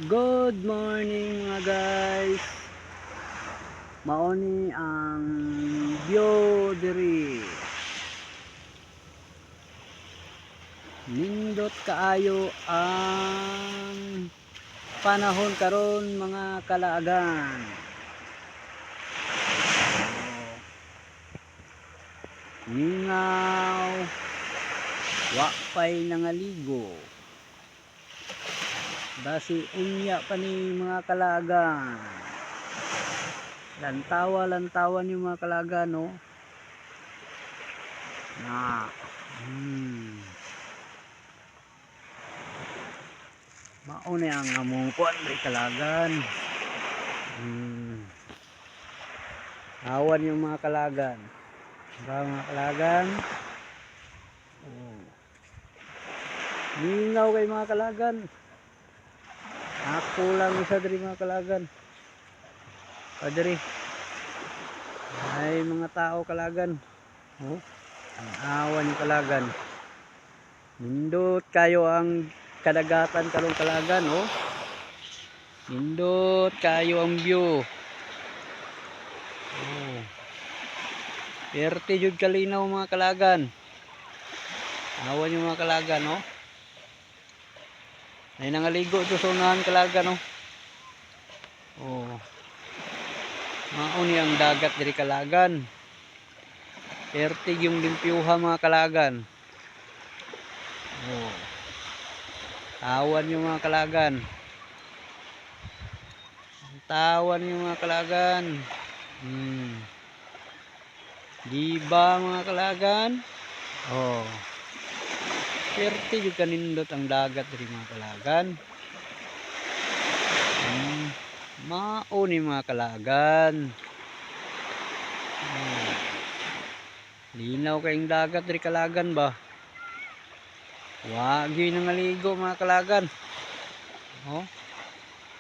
Good morning mga guys. Mauni ang view diri. Nindot kaayo ang panahon karon mga kalaagan. Ningaw, wakpay nangaligo. Basi unya pa ni mga kalagan. Lantawa ni mga kalagan, no? Na. Mauna ang among kuan ri kalagan. Awan yung mga kalagan. Ba mga kalagan? Ningaw kay mga kalagan. Ako lang isa diri mga kalagan. Diri. Ay mga tao kalagan. Oh, ang awan yung kalagan. Nindot kayo ang kadagatan karong kalagan, oh. Nindot kayo ang view. Oh. Perte jud kalinaw mga kalagan. Awan yung mga kalagan, oh. Ay nangaligo to sa unahan kalagan, oh. Oh. Mauni ang dagat diri kalagan. Perte yung limpyuha mga kalagan. Oh. Tawan yung mga kalagan. Tawan yung mga kalagan. Diba mga kalagan? Oh. Perte yung kanindot ang dagat diri mga kalagan. Mauni mga kalagan. Linaw kayong dagat diri kalagan ba? Wagi nangaligo mga kalagan. Oh.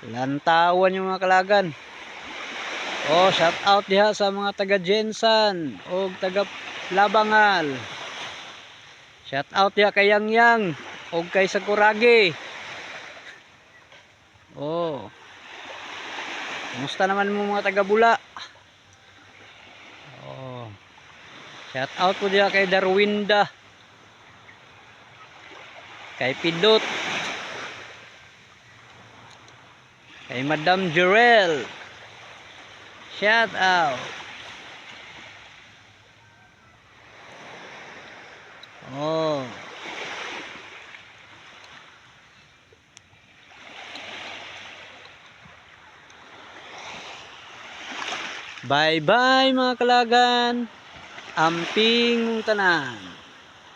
Lantawan yung mga kalagan. Oh, shout out diha sa mga taga Jensan o taga Labangal. Shout out diha kay Yang o kay Sakuragi. Oh. Kumusta naman mo mga taga Bula? Oh. Shout out po diha kay Darwinda. Kay Pidot. Kay Madam Jurel. Shout out. Oh. Bye bye mga kalagan. Amping tanan.